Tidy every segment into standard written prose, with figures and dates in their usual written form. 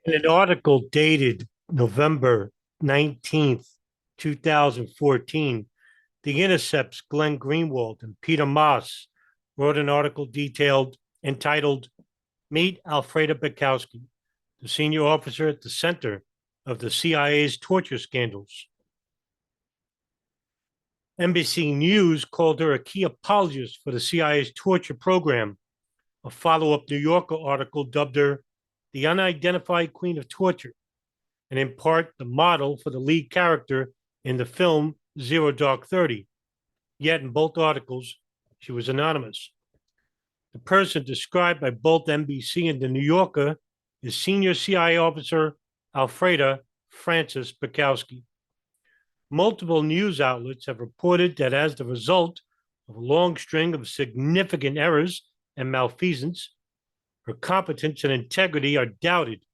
In an article dated November 19th, 2014, the Intercept's Glenn Greenwald and Peter Maass wrote an article entitled Meet Alfred Bikowsky, the senior officer at the center of the CIA's torture scandals. NBC News called her a key apologist for the CIA's torture program. A follow-up New Yorker article dubbed her the unidentified queen of torture, and in part the model for the lead character in the film Zero Dark 30. Yet in both articles, she was anonymous. The person described by both NBC and the New Yorker is senior CIA officer Alfred Frances Bikowsky. Multiple news outlets have reported that as the result of a long string of significant errors and malfeasance, her competence and integrity are doubted,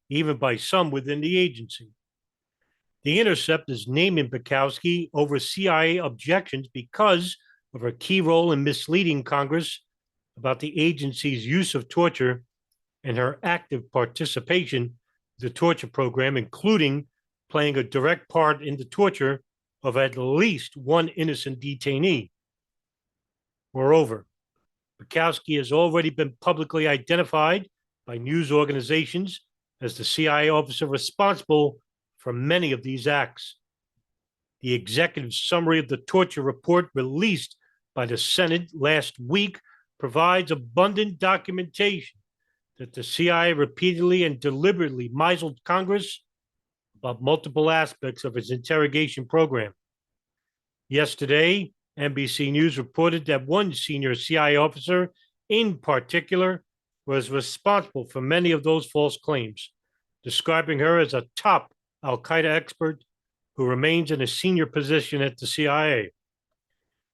even by some within the agency. The Intercept is naming Bikowsky over CIA objections because of her key role in misleading Congress about the agency's use of torture and her active participation in the torture program, including playing a direct part in the torture of at least one innocent detainee. Moreover, Bikowsky has already been publicly identified by news organizations as the CIA officer responsible for many of these acts. The executive summary of the torture report released by the Senate last week provides abundant documentation that the CIA repeatedly and deliberately misled Congress about multiple aspects of its interrogation program. Yesterday, NBC News reported that one senior CIA officer in particular was responsible for many of those false claims, describing her as a top Al-Qaeda expert who remains in a senior position at the CIA.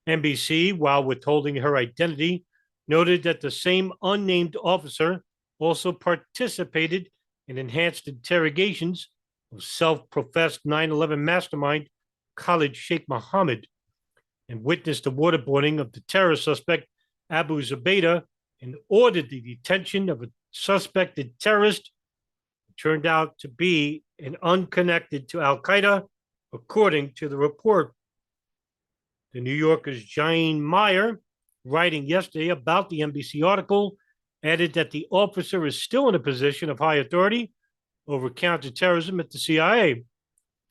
NBC, while withholding her identity, noted that the same unnamed officer also participated in enhanced interrogations of self-professed 9/11 mastermind Khalid Sheikh Mohammed and witnessed the waterboarding of the terror suspect Abu Zubaydah and ordered the detention of a suspected terrorist who turned out to be an unconnected to Al-Qaeda, according to the report. The New Yorker's Jane Meyer, writing yesterday about the NBC article, added that the officer is still in a position of high authority over counterterrorism at the CIA.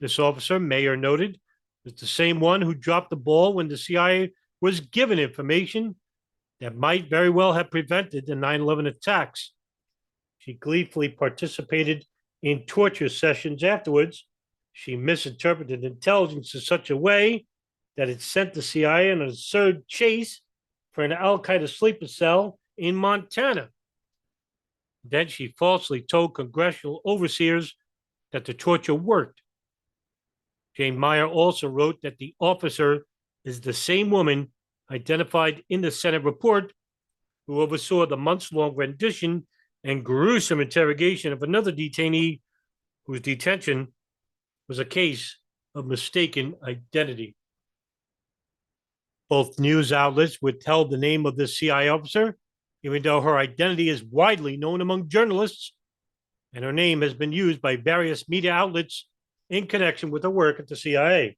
This officer, Meyer noted, is the same one who dropped the ball when the CIA was given information that might very well have prevented the 9/11 attacks. She gleefully participated in torture sessions afterwards. She misinterpreted intelligence in such a way that it sent the CIA on an absurd chase for an Al-Qaeda sleeper cell in Montana. Then she falsely told congressional overseers that the torture worked. Jane Meyer also wrote that the officer is the same woman identified in the Senate report who oversaw the months-long rendition and gruesome interrogation of another detainee whose detention was a case of mistaken identity. Both news outlets withheld the name of this CIA officer, even though her identity is widely known among journalists, and her name has been used by various media outlets in connection with her work at the CIA.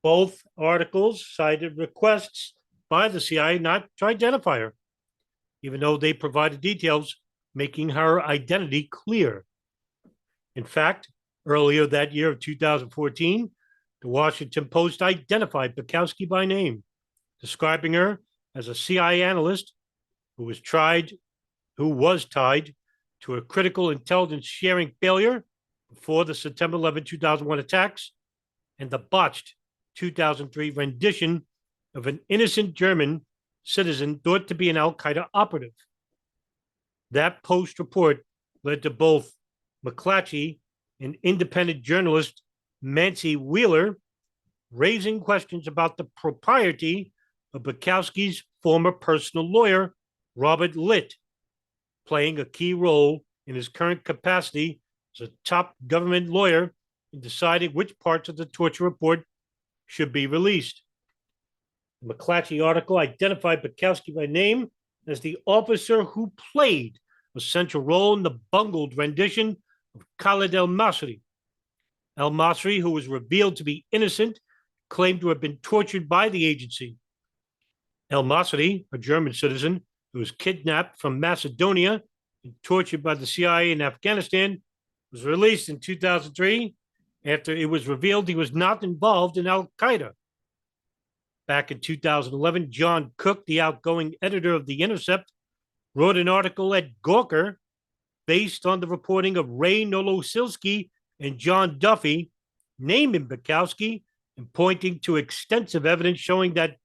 Both articles cited requests by the CIA not to identify her, even though they provided details making her identity clear. In fact, earlier that year of 2014, the Washington Post identified Bikowsky by name, describing her as a CIA analyst who was tied to a critical intelligence sharing failure before the September 11, 2001 attacks and the botched 2003 rendition of an innocent German citizen thought to be an Al-Qaeda operative. That Post report led to both McClatchy and independent journalist Nancy Wheeler raising questions about the propriety of Bikowsky's former personal lawyer, Robert Litt, playing a key role in his current capacity as a top government lawyer in deciding which parts of the torture report should be released. The McClatchy article identified Bikowsky by name as the officer who played a central role in the bungled rendition of Khalid al-Masri. Al-Masri, who was revealed to be innocent, claimed to have been tortured by the agency. El-Masri, a German citizen who was kidnapped from Macedonia and tortured by the CIA in Afghanistan, was released in 2003 after it was revealed he was not involved in Al-Qaeda. Back in 2011, John Cook, the outgoing editor of The Intercept, wrote an article at Gawker based on the reporting of Ray Nolosilski and John Duffy, naming Bikowsky and pointing to extensive evidence showing that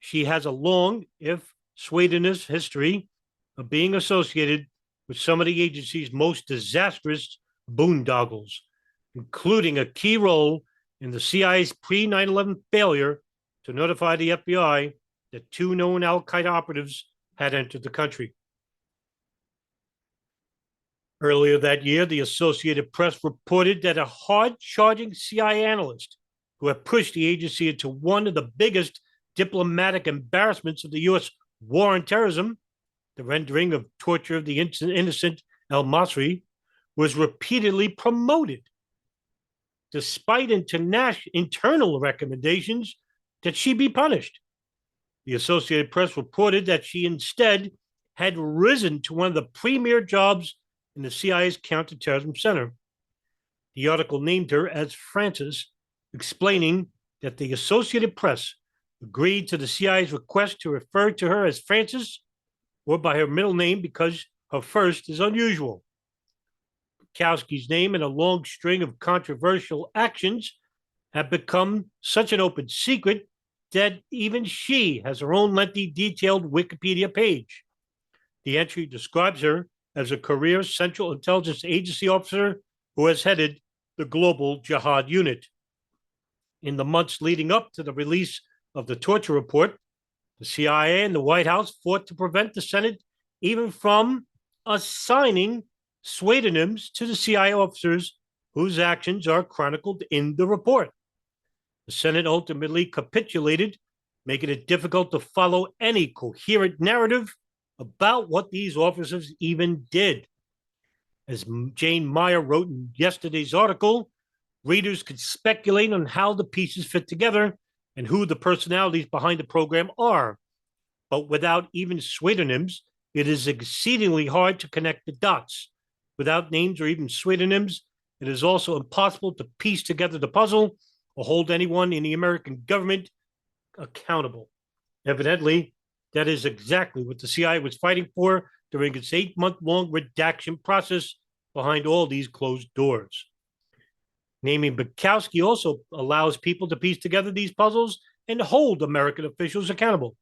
she has a long, if Swedenist, history of being associated with some of the agency's most disastrous boondoggles, including a key role in the CIA's pre-9/11 failure to notify the FBI that 2 known Al-Qaeda operatives had entered the country. Earlier that year, the Associated Press reported that a hard-charging CIA analyst who had pushed the agency into one of the biggest diplomatic embarrassments of the U.S. war on terrorism, the rendering of torture of the innocent al-Masri, was repeatedly promoted, despite internal recommendations that she be punished. The Associated Press reported that she instead had risen to one of the premier jobs in the CIA's Counterterrorism Center. The article named her as Frances, explaining that the Associated Press agreed to the CIA's request to refer to her as Frances or by her middle name because her first is unusual. Bikowsky's name and a long string of controversial actions have become such an open secret that even she has her own lengthy, detailed Wikipedia page. The entry describes her as a career Central Intelligence Agency officer who has headed the Global Jihad Unit. In the months leading up to the release of the torture report, the CIA and the White House fought to prevent the Senate even from assigning pseudonyms to the CIA officers whose actions are chronicled in the report. The Senate ultimately capitulated, making it difficult to follow any coherent narrative about what these officers even did. As Jane Meyer wrote in yesterday's article, readers could speculate on how the pieces fit together and who the personalities behind the program are. But without even pseudonyms, it is exceedingly hard to connect the dots. Without names or even pseudonyms, it is also impossible to piece together the puzzle or hold anyone in the American government accountable. Evidently, that is exactly what the CIA was fighting for during its 8-month-long redaction process behind all these closed doors. Naming Bikowsky also allows people to piece together these puzzles and hold American officials accountable.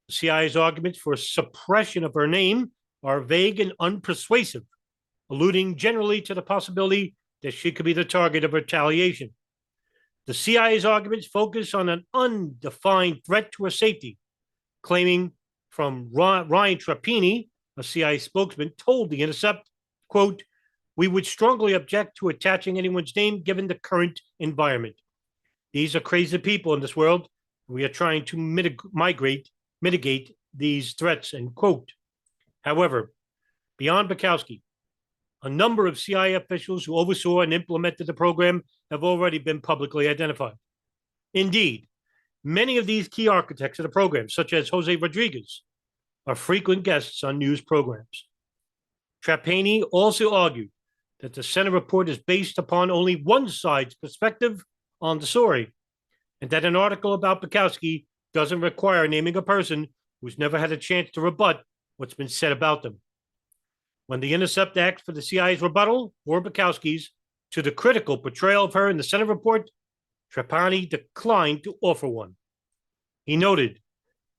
The CIA's arguments for suppression of her name are vague and unpersuasive, alluding generally to the possibility that she could be the target of retaliation. The CIA's arguments focus on an undefined threat to her safety, claiming from Ryan Trappini, a CIA spokesman, told The Intercept, quote, "We would strongly object to attaching anyone's name given the current environment. These are crazy people in this world. We are trying to mitigate these threats," end quote. However, beyond Bikowsky, a number of CIA officials who oversaw and implemented the program have already been publicly identified. Indeed, many of these key architects of the program, such as Jose Rodriguez, are frequent guests on news programs. Trappani also argued that the Senate report is based upon only one side's perspective on the story, and that an article about Bikowsky doesn't require naming a person who's never had a chance to rebut what's been said about them. When The Intercept asked for the CIA's rebuttal or Bikowsky's to the critical portrayal of her in the Senate report, Trappani declined to offer one. He noted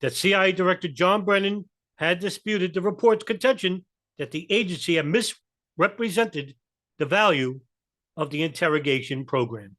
that CIA Director John Brennan had disputed the report's contention that the agency had misrepresented the value of the interrogation program.